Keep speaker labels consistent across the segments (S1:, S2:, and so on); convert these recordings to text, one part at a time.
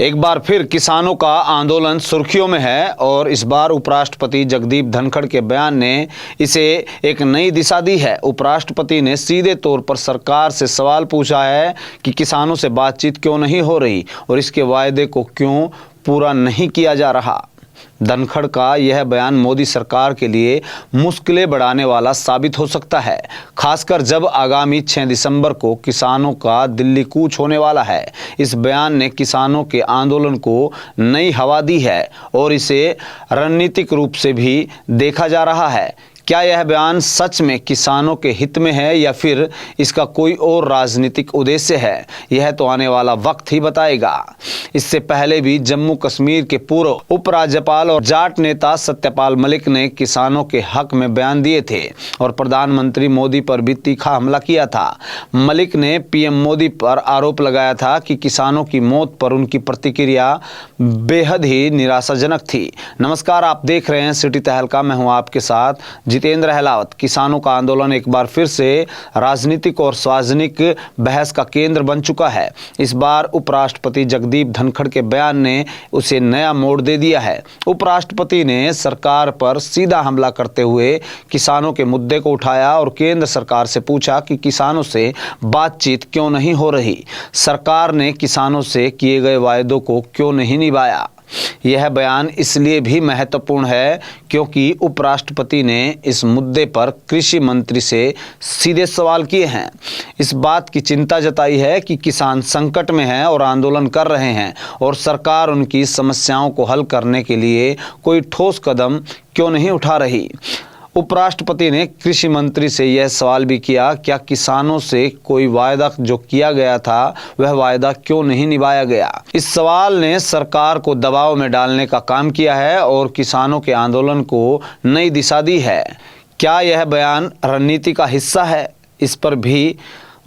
S1: एक बार फिर किसानों का आंदोलन सुर्खियों में है और इस बार उपराष्ट्रपति जगदीप धनखड़ के बयान ने इसे एक नई दिशा दी है। उपराष्ट्रपति ने सीधे तौर पर सरकार से सवाल पूछा है कि किसानों से बातचीत क्यों नहीं हो रही और इसके वायदे को क्यों पूरा नहीं किया जा रहा। धनखड़ का यह बयान मोदी सरकार के लिए मुश्किलें बढ़ाने वाला साबित हो सकता है, खासकर जब आगामी 6 दिसंबर को किसानों का दिल्ली कूच होने वाला है। इस बयान ने किसानों के आंदोलन को नई हवा दी है और इसे रणनीतिक रूप से भी देखा जा रहा है। क्या यह बयान सच में किसानों के हित में है या फिर इसका कोई और राजनीतिक उद्देश्य है, यह तो आने वाला वक्त ही बताएगा। इससे पहले भी जम्मू कश्मीर के पूर्व उपराज्यपाल और जाट नेता सत्यपाल मलिक ने किसानों के हक में बयान दिए थे और प्रधानमंत्री मोदी पर भी तीखा हमला किया था। मलिक ने पीएम मोदी पर आरोप लगाया था कि किसानों की मौत पर उनकी प्रतिक्रिया बेहद ही निराशाजनक थी। नमस्कार, आप देख रहे हैं सिटी तहलका, मैं हूं आपके साथ जितेंद्र अहलावत। किसानों का आंदोलन एक बार फिर से राजनीतिक और सार्वजनिक बहस का केंद्र बन चुका है। इस बार उपराष्ट्रपति जगदीप धनखड़ के बयान ने उसे नया मोड़ दे दिया है। उपराष्ट्रपति ने सरकार पर सीधा हमला करते हुए किसानों के मुद्दे को उठाया और केंद्र सरकार से पूछा कि किसानों से बातचीत क्यों नहीं हो रही, सरकार ने किसानों से किए गए वायदों को क्यों नहीं निभाया। यह बयान इसलिए भी महत्वपूर्ण है क्योंकि उपराष्ट्रपति ने इस मुद्दे पर कृषि मंत्री से सीधे सवाल किए हैं। इस बात की चिंता जताई है कि किसान संकट में हैं और आंदोलन कर रहे हैं और सरकार उनकी समस्याओं को हल करने के लिए कोई ठोस कदम क्यों नहीं उठा रही। उपराष्ट्रपति ने कृषि मंत्री से यह सवाल भी किया, क्या किसानों से कोई वायदा जो किया गया था वह वायदा क्यों नहीं निभाया गया। इस सवाल ने सरकार को दबाव में डालने का काम किया है और किसानों के आंदोलन को नई दिशा दी है। क्या यह बयान रणनीति का हिस्सा है, इस पर भी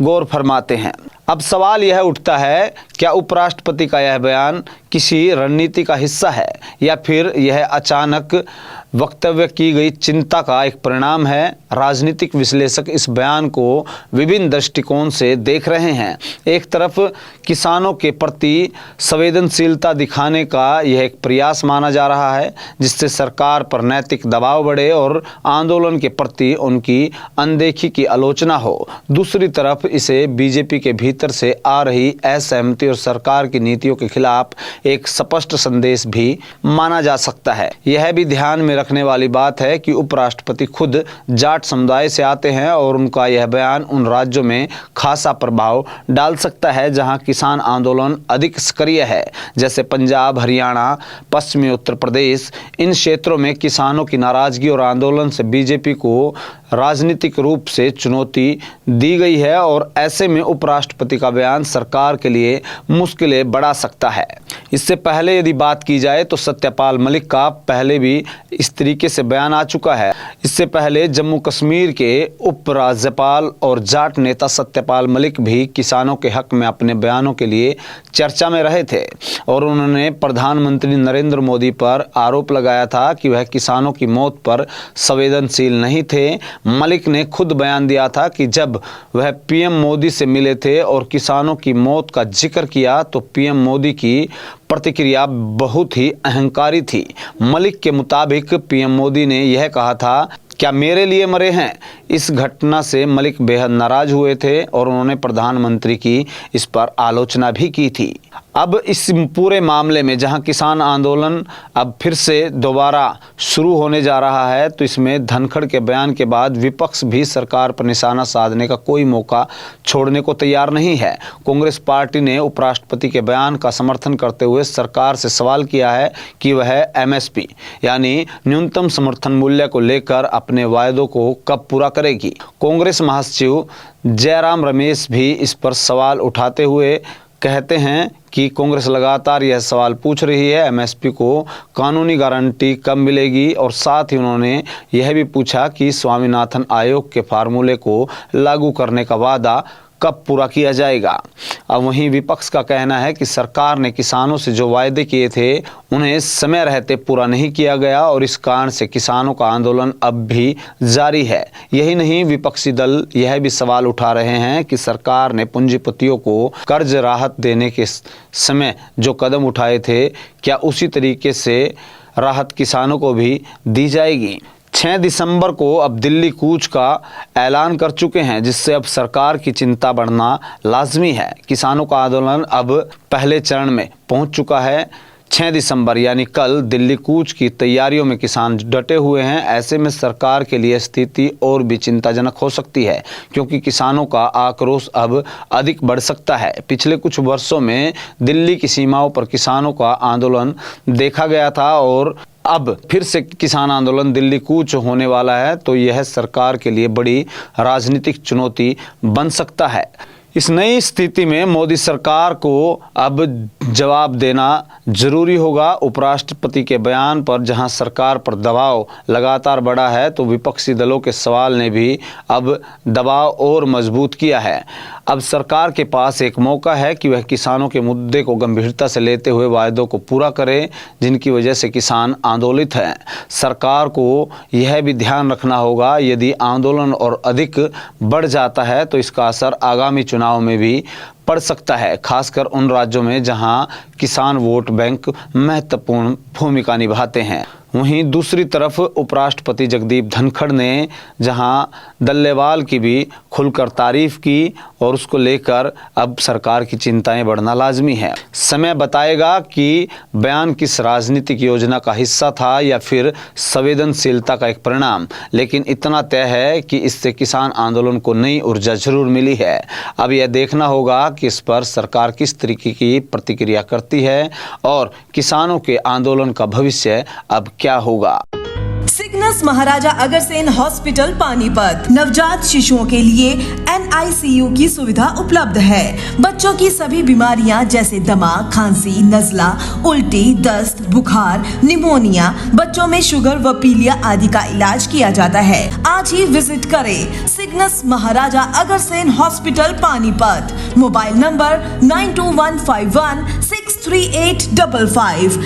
S1: गौर फरमाते हैं। अब सवाल यह उठता है, क्या उपराष्ट्रपति का यह बयान किसी रणनीति का हिस्सा है या फिर यह अचानक वक्तव्य की गई चिंता का एक परिणाम है। राजनीतिक विश्लेषक इस बयान को विभिन्न दृष्टिकोण से देख रहे हैं। एक तरफ किसानों के प्रति संवेदनशीलता दिखाने का यह एक प्रयास माना जा रहा है जिससे सरकार पर नैतिक दबाव बढ़े और आंदोलन के प्रति उनकी अनदेखी की आलोचना हो। दूसरी तरफ इसे बीजेपी के भीतर से आ रही असहमति और सरकार की नीतियों के खिलाफ एक स्पष्ट संदेश भी माना जा सकता है। यह भी ध्यान में रखने वाली बात है कि उपराष्ट्रपति खुद जाट समुदाय से आते हैं और उनका यह बयान उन राज्यों में खासा प्रभाव डाल सकता है जहां किसान आंदोलन अधिक सक्रिय है, जैसे पंजाब, हरियाणा, पश्चिमी उत्तर प्रदेश। इन क्षेत्रों में किसानों की नाराजगी और आंदोलन से बीजेपी को राजनीतिक रूप से चुनौती दी गई है और ऐसे में उपराष्ट्रपति का बयान सरकार के लिए मुश्किलें बढ़ा सकता है। इससे पहले यदि बात की जाए तो सत्यपाल मलिक का पहले भी इस तरीके से बयान आ चुका है। इससे पहले जम्मू कश्मीर के उपराज्यपाल और जाट नेता सत्यपाल मलिक भी किसानों के हक में अपने बयानों के लिए चर्चा में रहे थे और उन्होंने प्रधानमंत्री नरेंद्र मोदी पर आरोप लगाया था कि वह किसानों की मौत पर संवेदनशील नहीं थे। मलिक ने खुद बयान दिया था कि जब वह पीएम मोदी से मिले थे और किसानों की मौत का जिक्र किया तो पीएम मोदी की प्रतिक्रिया बहुत ही अहंकारी थी। मलिक के मुताबिक पीएम मोदी ने यह कहा था, क्या मेरे लिए मरे हैं। इस घटना से मलिक बेहद नाराज हुए थे और उन्होंने प्रधानमंत्री की इस पर आलोचना भी की थी। अब इस पूरे मामले में जहां किसान आंदोलन अब फिर से दोबारा शुरू होने जा रहा है तो इसमें धनखड़ के बयान के बाद विपक्ष भी सरकार पर निशाना साधने का कोई मौका छोड़ने को तैयार नहीं है। कांग्रेस पार्टी ने उपराष्ट्रपति के बयान का समर्थन करते हुए सरकार से सवाल किया है कि वह एमएसपी यानी न्यूनतम समर्थन मूल्य को लेकर अपने वायदों को कब पूरा करेगी। कांग्रेस महासचिव जयराम रमेश भी इस पर सवाल उठाते हुए कहते हैं कि कांग्रेस लगातार यह सवाल पूछ रही है एमएसपी को कानूनी गारंटी कब मिलेगी और साथ ही उन्होंने यह भी पूछा कि स्वामीनाथन आयोग के फार्मूले को लागू करने का वादा कब पूरा किया जाएगा। अब वहीं विपक्ष का कहना है कि सरकार ने किसानों से जो वायदे किए थे उन्हें समय रहते पूरा नहीं किया गया और इस कारण से किसानों का आंदोलन अब भी जारी है। यही नहीं, विपक्षी दल यह भी सवाल उठा रहे हैं कि सरकार ने पूंजीपतियों को कर्ज राहत देने के समय जो कदम उठाए थे, क्या उसी तरीके से राहत किसानों को भी दी जाएगी। 6 दिसंबर को अब दिल्ली कूच का ऐलान कर चुके हैं, जिससे अब सरकार की चिंता बढ़ना लाजमी है। किसानों का आंदोलन अब पहले चरण में पहुंच चुका है। 6 दिसंबर यानी कल दिल्ली कूच की तैयारियों में किसान डटे हुए हैं। ऐसे में सरकार के लिए स्थिति और भी चिंताजनक हो सकती है, क्योंकि किसानों का आक्रोश अब अधिक बढ़ सकता है। पिछले कुछ वर्षों में दिल्ली की सीमाओं पर किसानों का आंदोलन देखा गया था और अब फिर से किसान आंदोलन दिल्ली कूच होने वाला है, तो यह सरकार के लिए बड़ी राजनीतिक चुनौती बन सकता है। इस नई स्थिति में मोदी सरकार को अब जवाब देना जरूरी होगा। उपराष्ट्रपति के बयान पर जहां सरकार पर दबाव लगातार बढ़ा है, तो विपक्षी दलों के सवाल ने भी अब दबाव और मजबूत किया है। अब सरकार के पास एक मौका है कि वह किसानों के मुद्दे को गंभीरता से लेते हुए वायदों को पूरा करे, जिनकी वजह से किसान आंदोलित हैं। सरकार को यह भी ध्यान रखना होगा, यदि आंदोलन और अधिक बढ़ जाता है तो इसका असर आगामी चुनाव में भी पड़ सकता है, खासकर उन राज्यों में जहां किसान वोट बैंक महत्वपूर्ण भूमिका निभाते हैं। वहीं दूसरी तरफ उपराष्ट्रपति जगदीप धनखड़ ने जहां डल्लेवाल की भी खुलकर तारीफ की और उसको लेकर अब सरकार की चिंताएं बढ़ना लाजमी है। समय बताएगा कि बयान किस राजनीतिक योजना का हिस्सा था या फिर संवेदनशीलता का एक परिणाम, लेकिन इतना तय है कि इससे किसान आंदोलन को नई ऊर्जा जरूर मिली है। अब यह देखना होगा कि इस पर सरकार किस तरीके की प्रतिक्रिया करती है और किसानों के आंदोलन का भविष्य अब क्या होगा।
S2: सिग्नस महाराजा अग्रसेन हॉस्पिटल पानीपत नवजात शिशुओं के लिए NICU की सुविधा उपलब्ध है। बच्चों की सभी बीमारियां जैसे दमा, खांसी, नजला, उल्टी, दस्त, बुखार, निमोनिया, बच्चों में शुगर व पीलिया आदि का इलाज किया जाता है। आज ही विजिट करें Cygnus Maharaja Agrasen hospital Panipat. Mobile number 9215163855।